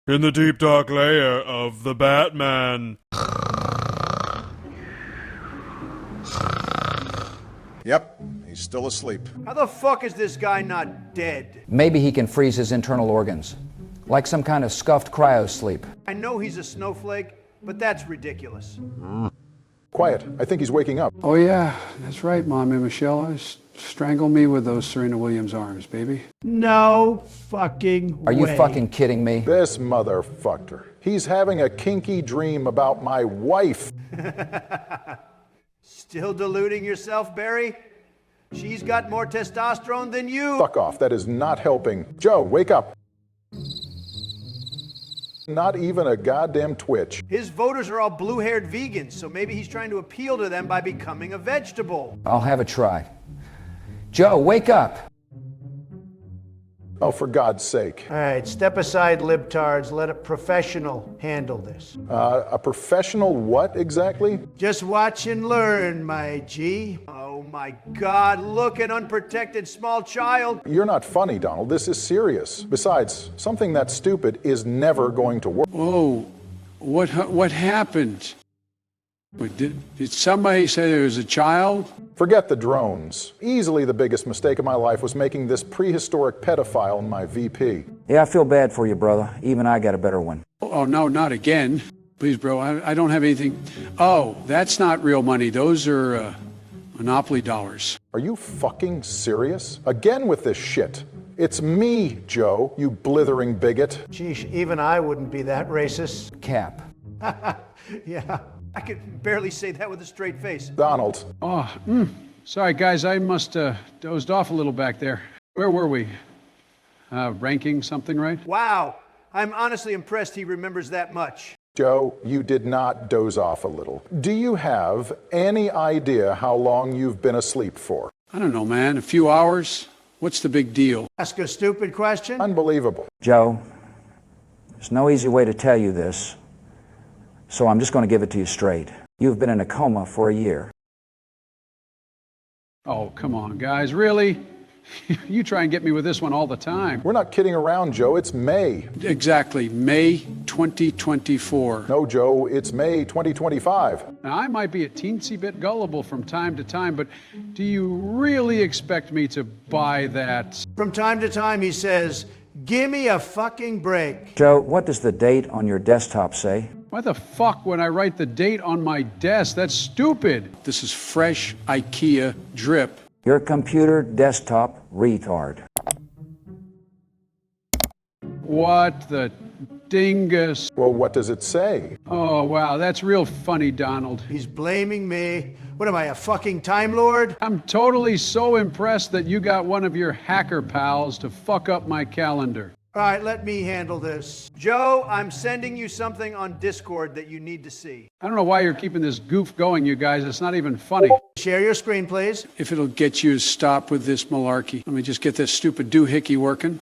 In the deep dark layer of the Batman. Yep, he's still asleep. How the fuck is this guy not dead? Maybe he can freeze his internal organs, like some kind of scuffed cryosleep. I know he's a snowflake, but that's ridiculous. Quiet, I think he's waking up. Oh yeah, that's right, Mom and Michelle. Strangle me with those Serena Williams arms, baby. No fucking way. Are you fucking kidding me? This motherfucker. He's having a kinky dream about my wife. Still deluding yourself, Barry? She's got more testosterone than you. Fuck off, that is not helping. Joe, wake up. Not even a goddamn twitch. His voters are all blue-haired vegans, so maybe he's trying to appeal to them by becoming a vegetable. I'll have a try. Joe, wake up! Oh, for God's sake. All right, step aside, libtards. Let a professional handle this. A professional what exactly? Just watch and learn, my G. Oh my God, look, an unprotected small child. You're not funny, Donald. This is serious. Besides, something that stupid is never going to work. Whoa, what happened? Did somebody say there was a child? Forget the drones. Easily the biggest mistake of my life was making this prehistoric pedophile my VP. Yeah, I feel bad for you, brother. Even I got a better one. Oh, no, not again. Please, bro, I don't have anything. Oh, that's not real money. Those are Monopoly dollars. Are you fucking serious? Again with this shit. It's me, Joe, you blithering bigot. Geesh, even I wouldn't be that racist. Cap. Yeah, I could barely say that with a straight face. Donald. Oh, sorry, guys. I must dozed off a little back there. Where were we? Ranking something, right? Wow, I'm honestly impressed he remembers that much. Joe, you did not doze off a little. Do you have any idea how long you've been asleep for? I don't know, man. A few hours? What's the big deal? Ask a stupid question? Unbelievable. Joe, there's no easy way to tell you this, so I'm just going to give it to you straight. You've been in a coma for a year. Oh, come on, guys. Really? You try and get me with this one all the time. We're not kidding around, Joe. It's May. Exactly. May 2024. No, Joe, it's May 2025. Now, I might be a teensy bit gullible from time to time, but do you really expect me to buy that? From time to time he says, "Give me a fucking break." Joe, what does the date on your desktop say? Why the fuck would I write the date on my desk? That's stupid. This is fresh IKEA drip. Your computer desktop retard. What the dingus? Well, what does it say? Oh, wow, that's real funny, Donald. He's blaming me. What am I, a fucking Time Lord? I'm totally so impressed that you got one of your hacker pals to fuck up my calendar. All right, let me handle this. Joe, I'm sending you something on Discord that you need to see. I don't know why you're keeping this goof going, you guys. It's not even funny. Share your screen, please. If it'll get you to stop with this malarkey. Let me just get this stupid doohickey working.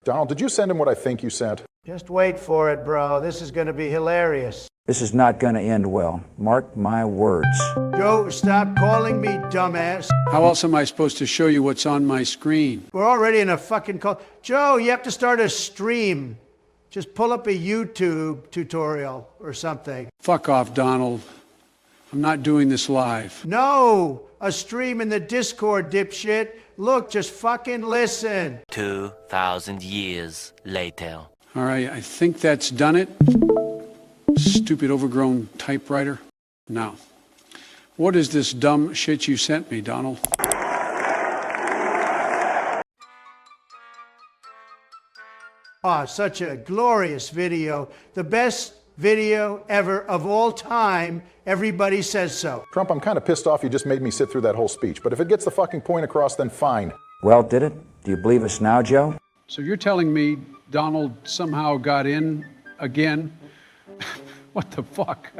Donald, did you send him what I think you sent? Just wait for it, bro. This is going to be hilarious. This is not going to end well. Mark my words. Joe, stop calling me dumbass. How else am I supposed to show you what's on my screen? We're already in a fucking call. Joe, you have to start a stream. Just pull up a YouTube tutorial or something. Fuck off, Donald. I'm not doing this live. No, a stream in the Discord, dipshit. Look, just fucking listen. 2,000 years later. All right, I think that's done it. Stupid overgrown typewriter. Now, what is this dumb shit you sent me, Donald? Ah, such a glorious video. The best video ever of all time. Everybody says so. Trump, I'm kind of pissed off you just made me sit through that whole speech, but if it gets the fucking point across, then fine. Well, did it? Do you believe us now, Joe? So you're telling me Donald somehow got in again? What the fuck?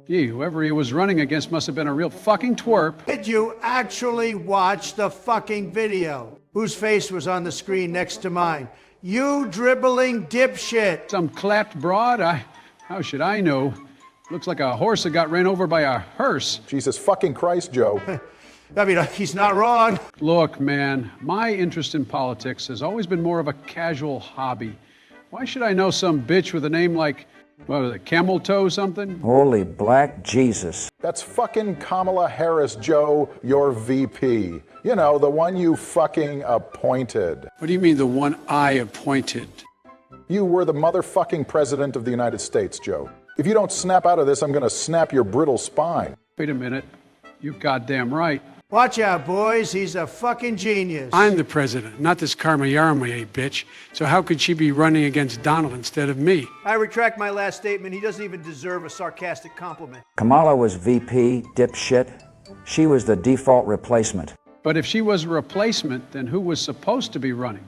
Gee, whoever he was running against must have been a real fucking twerp. Did you actually watch the fucking video? Whose face was on the screen next to mine? You dribbling dipshit. Some clapped broad? How should I know? Looks like a horse that got ran over by a hearse. Jesus fucking Christ, Joe. I mean, he's not wrong. Look, man, my interest in politics has always been more of a casual hobby. Why should I know some bitch with a name like, what is it, Camel Toe something? Holy black Jesus. That's fucking Kamala Harris, Joe, your VP. You know, the one you fucking appointed. What do you mean the one I appointed? You were the motherfucking president of the United States, Joe. If you don't snap out of this, I'm gonna snap your brittle spine. Wait a minute. You're goddamn right. Watch out, boys. He's a fucking genius. I'm the president, not this Karma Yarmaya bitch. So how could she be running against Donald instead of me? I retract my last statement. He doesn't even deserve a sarcastic compliment. Kamala was VP, dipshit. She was the default replacement. But if she was a replacement, then who was supposed to be running?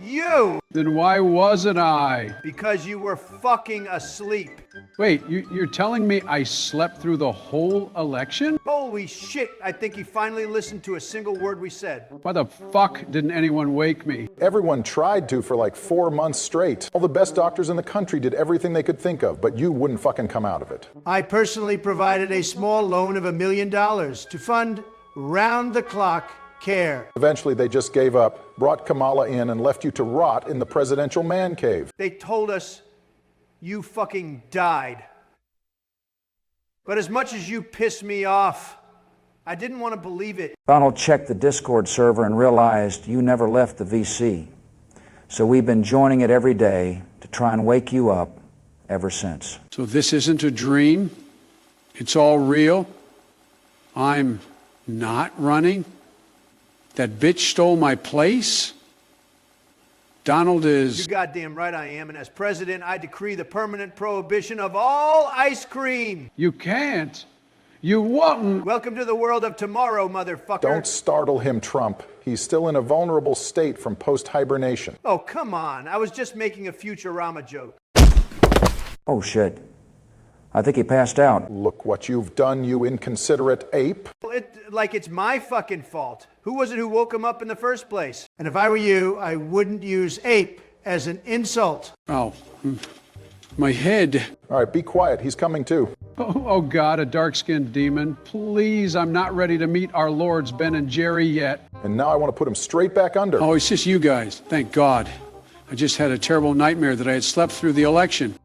You! Then why wasn't I? Because you were fucking asleep. Wait, you're telling me I slept through the whole election? Holy shit, I think he finally listened to a single word we said. Why the fuck didn't anyone wake me? Everyone tried to for like 4 months straight. All the best doctors in the country did everything they could think of, but you wouldn't fucking come out of it. I personally provided a small loan of $1 million to fund round-the-clock care. Eventually, they just gave up, brought Kamala in, and left you to rot in the presidential man cave. They told us you fucking died. But as much as you pissed me off, I didn't want to believe it. Donald checked the Discord server and realized you never left the VC. So we've been joining it every day to try and wake you up ever since. So this isn't a dream? It's all real? I'm not running? That bitch stole my place? Donald is... You're goddamn right I am, and as president, I decree the permanent prohibition of all ice cream. You can't. You won't. Welcome to the world of tomorrow, motherfucker. Don't startle him, Trump. He's still in a vulnerable state from post-hibernation. Oh, come on. I was just making a Futurama joke. Oh shit. I think he passed out. Look what you've done, you inconsiderate ape. Like it's my fucking fault. Who was it who woke him up in the first place? And if I were you, I wouldn't use ape as an insult. Oh, my head. All right, be quiet. He's coming too. Oh God, a dark-skinned demon. Please, I'm not ready to meet our lords Ben and Jerry yet. And now I want to put him straight back under. Oh, it's just you guys. Thank God. I just had a terrible nightmare that I had slept through the election.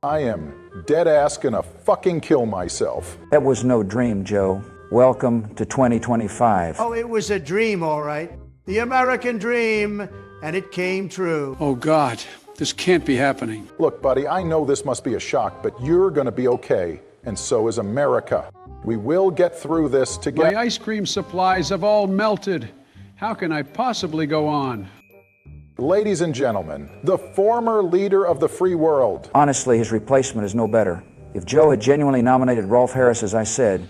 I am dead-ass gonna fucking kill myself. That was no dream, Joe. Welcome to 2025. Oh, it was a dream, all right. The American dream, and it came true. Oh God, this can't be happening. Look, buddy, I know this must be a shock, but you're gonna be okay, and so is America. We will get through this together. My ice cream supplies have all melted. How can I possibly go on? Ladies and gentlemen, the former leader of the free world. Honestly, his replacement is no better. If Joe had genuinely nominated Rolf Harris, as I said,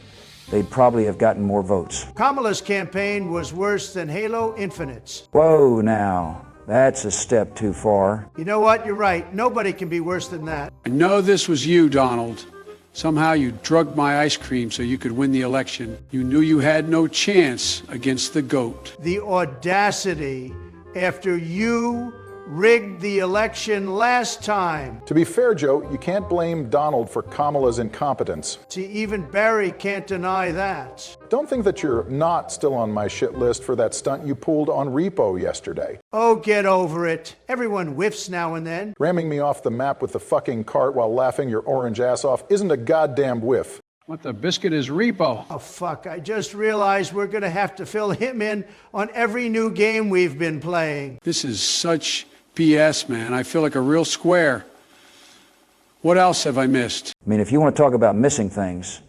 they'd probably have gotten more votes. Kamala's campaign was worse than Halo Infinite's. Whoa now, that's a step too far. You know what? You're right. Nobody can be worse than that. I know this was you, Donald. Somehow you drugged my ice cream so you could win the election. You knew you had no chance against the GOAT. The audacity after you rigged the election last time. To be fair, Joe, you can't blame Donald for Kamala's incompetence. See, even Barry can't deny that. Don't think that you're not still on my shit list for that stunt you pulled on Repo yesterday. Oh, get over it. Everyone whiffs now and then. Ramming me off the map with the fucking cart while laughing your orange ass off isn't a goddamn whiff. What the biscuit is Repo? Oh, fuck. I just realized we're going to have to fill him in on every new game we've been playing. This is such BS, man. I feel like a real square. What else have I missed? I mean, if you want to talk about missing things,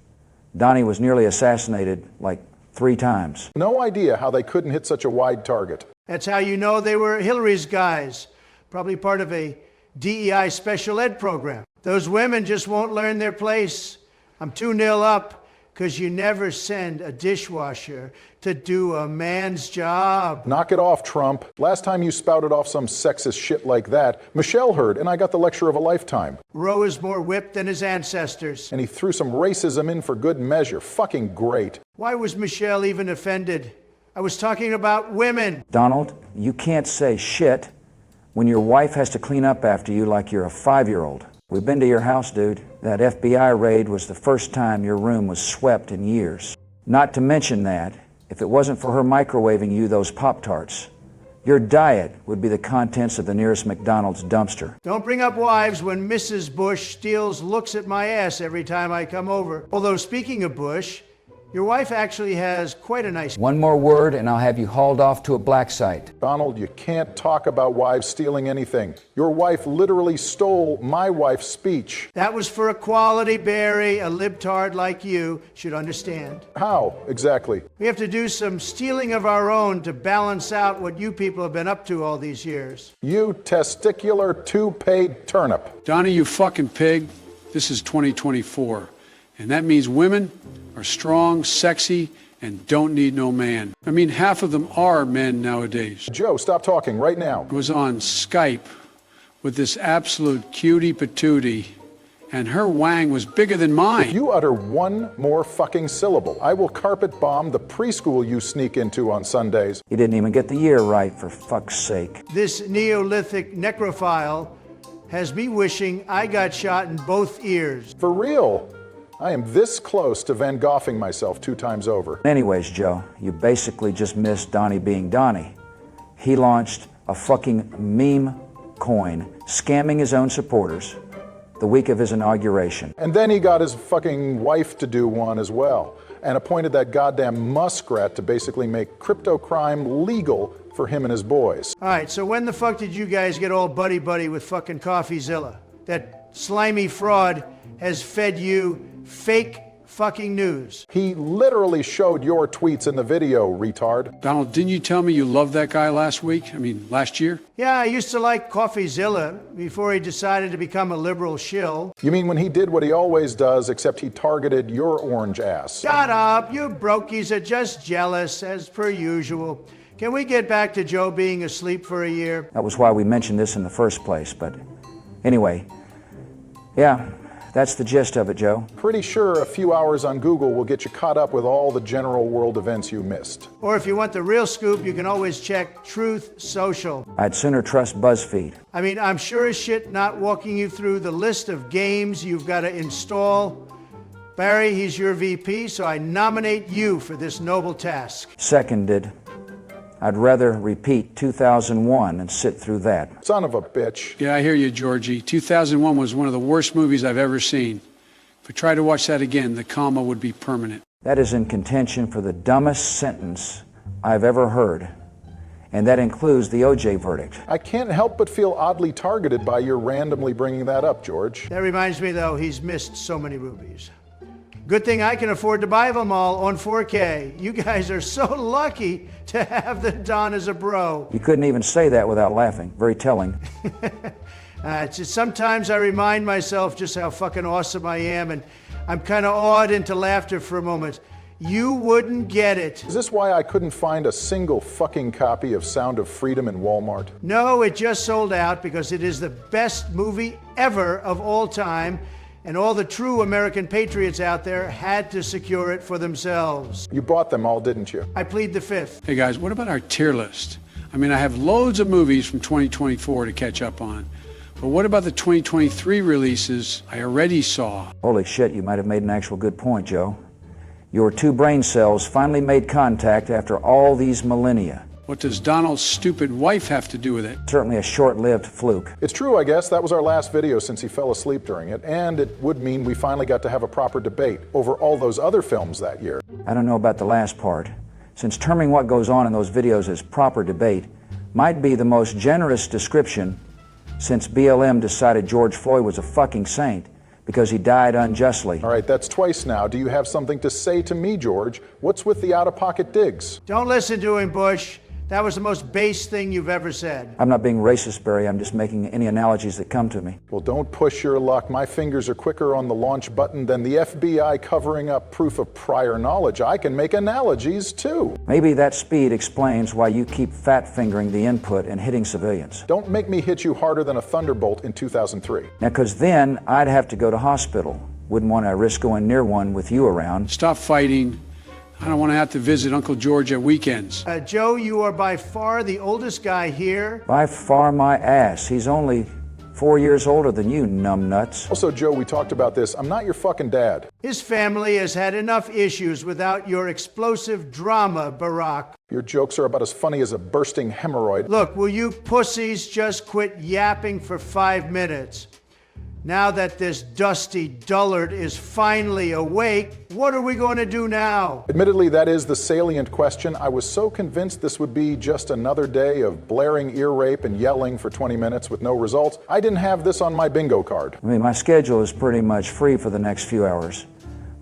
Donnie was nearly assassinated like 3 times. No idea how they couldn't hit such a wide target. That's how you know they were Hillary's guys. Probably part of a DEI special ed program. Those women just won't learn their place. I'm 2-0 up because you never send a dishwasher to do a man's job. Knock it off, Trump. Last time you spouted off some sexist shit like that, Michelle heard, and I got the lecture of a lifetime. Roe is more whipped than his ancestors. And he threw some racism in for good measure. Fucking great. Why was Michelle even offended? I was talking about women. Donald, you can't say shit when your wife has to clean up after you like you're a 5-year-old. We've been to your house, dude. That FBI raid was the first time your room was swept in years. Not to mention that, if it wasn't for her microwaving you those Pop-Tarts, Your diet would be the contents of the nearest McDonald's dumpster. Don't bring up wives when Mrs. Bush steals looks at my ass every time I come over. Although, speaking of Bush, your wife actually has quite a nice... One more word and I'll have you hauled off to a black site. Donald, you can't talk about wives stealing anything. Your wife literally stole my wife's speech. That was for equality, Barry. A libtard like you should understand. How, exactly? We have to do some stealing of our own to balance out what you people have been up to all these years. You testicular two-paid turnip. Donnie, you fucking pig. This is 2024. And that means women are strong, sexy, and don't need no man. I mean, half of them are men nowadays. Joe, stop talking right now. I was on Skype with this absolute cutie patootie, and her wang was bigger than mine. If you utter one more fucking syllable, I will carpet bomb the preschool you sneak into on Sundays. You didn't even get the year right, for fuck's sake. This Neolithic necrophile has me wishing I got shot in both ears. For real. I am this close to Van Goghing myself 2 times over. Anyways, Joe, you basically just missed Donnie being Donnie. He launched a fucking meme coin, scamming his own supporters the week of his inauguration. And then he got his fucking wife to do one as well, and appointed that goddamn muskrat to basically make crypto crime legal for him and his boys. All right, so when the fuck did you guys get all buddy-buddy with fucking CoffeeZilla? That slimy fraud has fed you fake fucking news. He literally showed your tweets in the video, retard. Donald, didn't you tell me you loved that guy last year? Yeah, I used to like CoffeeZilla before he decided to become a liberal shill. You mean when he did what he always does, except he targeted your orange ass? Shut up, you brokies are just jealous, as per usual. Can we get back to Joe being asleep for a year? That was why we mentioned this in the first place, but anyway, yeah. That's the gist of it, Joe. Pretty sure a few hours on Google will get you caught up with all the general world events you missed. Or if you want the real scoop, you can always check Truth Social. I'd sooner trust BuzzFeed. I mean, I'm sure as shit not walking you through the list of games you've got to install. Barry, he's your VP, so I nominate you for this noble task. Seconded. I'd rather repeat 2001 and sit through that. Son of a bitch. Yeah, I hear you, Georgie. 2001 was one of the worst movies I've ever seen. If I tried to watch that again, the comma would be permanent. That is in contention for the dumbest sentence I've ever heard. And that includes the OJ verdict. I can't help but feel oddly targeted by your randomly bringing that up, George. That reminds me, though, he's missed so many movies. Good thing I can afford to buy them all on 4K. You guys are so lucky to have the Don as a bro. You couldn't even say that without laughing. Very telling. It's just sometimes I remind myself just how fucking awesome I am, and I'm kind of awed into laughter for a moment. You wouldn't get it. Is this why I couldn't find a single fucking copy of Sound of Freedom in Walmart? No, it just sold out because it is the best movie ever of all time. And all the true American patriots out there had to secure it for themselves. You bought them all, didn't you? I plead the fifth. Hey guys, what about our tier list? I mean, I have loads of movies from 2024 to catch up on. But what about the 2023 releases I already saw? Holy shit, you might have made an actual good point, Joe. Your 2 brain cells finally made contact after all these millennia. What does Donald's stupid wife have to do with it? Certainly a short-lived fluke. It's true, I guess. That was our last video since he fell asleep during it, and it would mean we finally got to have a proper debate over all those other films that year. I don't know about the last part, since terming what goes on in those videos as proper debate might be the most generous description since BLM decided George Floyd was a fucking saint because he died unjustly. All right, that's twice now. Do you have something to say to me, George? What's with the out-of-pocket digs? Don't listen to him, Bush. That was the most base thing you've ever said. I'm not being racist, Barry. I'm just making any analogies that come to me. Well, don't push your luck. My fingers are quicker on the launch button than the FBI covering up proof of prior knowledge. I can make analogies, too. Maybe that speed explains why you keep fat-fingering the input and hitting civilians. Don't make me hit you harder than a thunderbolt in 2003. Now, because then I'd have to go to hospital. Wouldn't want to risk going near one with you around. Stop fighting. I don't want to have to visit Uncle George at weekends. Joe, you are by far the oldest guy here. By far my ass. He's only 4 years older than you, numbnuts. Also, Joe, we talked about this. I'm not your fucking dad. His family has had enough issues without your explosive drama, Barack. Your jokes are about as funny as a bursting hemorrhoid. Look, will you pussies just quit yapping for 5 minutes? Now that this dusty dullard is finally awake, what are we going to do now? Admittedly, that is the salient question. I was so convinced this would be just another day of blaring ear rape and yelling for 20 minutes with no results. I didn't have this on my bingo card. I mean, my schedule is pretty much free for the next few hours.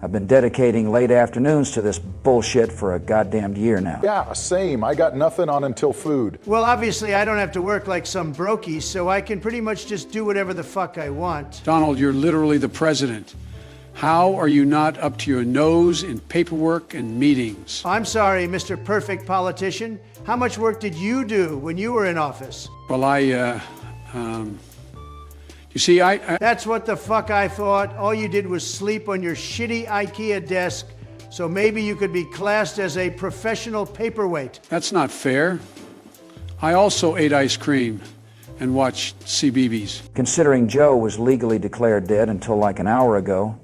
I've been dedicating late afternoons to this bullshit for a goddamned year now. Yeah, same. I got nothing on until food. Well, obviously, I don't have to work like some brokey, so I can pretty much just do whatever the fuck I want. Donald, you're literally the president. How are you not up to your nose in paperwork and meetings? I'm sorry, Mr. Perfect Politician. How much work did you do when you were in office? Well, you see, That's what the fuck I thought. All you did was sleep on your shitty IKEA desk, so maybe you could be classed as a professional paperweight. That's not fair. I also ate ice cream and watched CBeebies. Considering Joe was legally declared dead until like an hour ago,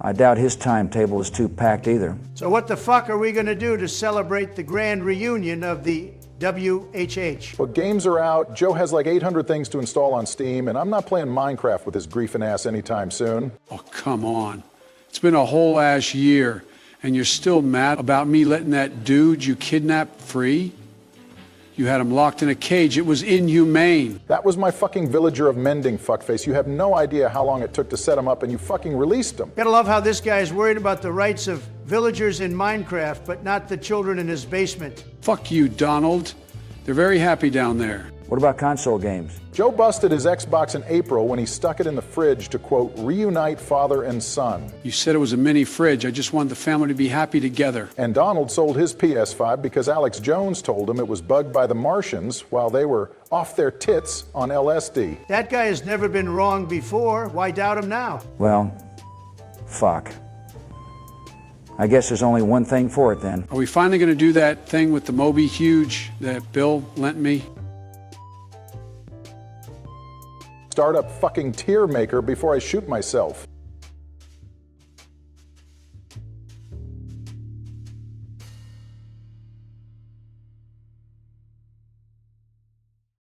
I doubt his timetable is too packed either. So what the fuck are we gonna do to celebrate the grand reunion of the WHH? Well, games are out. Joe has like 800 things to install on Steam, and I'm not playing Minecraft with his griefing ass anytime soon. Oh, come on. It's been a whole ass year, and you're still mad about me letting that dude you kidnapped free? You had him locked in a cage. It was inhumane. That was my fucking villager of mending, fuckface. You have no idea how long it took to set him up, and you fucking released him. Gotta love how this guy is worried about the rights of villagers in Minecraft, but not the children in his basement. Fuck you, Donald. They're very happy down there. What about console games? Joe busted his Xbox in April when he stuck it in the fridge to, quote, reunite father and son. You said it was a mini fridge. I just wanted the family to be happy together. And Donald sold his PS5 because Alex Jones told him it was bugged by the Martians while they were off their tits on LSD. That guy has never been wrong before. Why doubt him now? Well, fuck. I guess there's only one thing for it then. Are we finally going to do that thing with the Moby Huge that Bill lent me? Start up fucking Tear Maker before I shoot myself.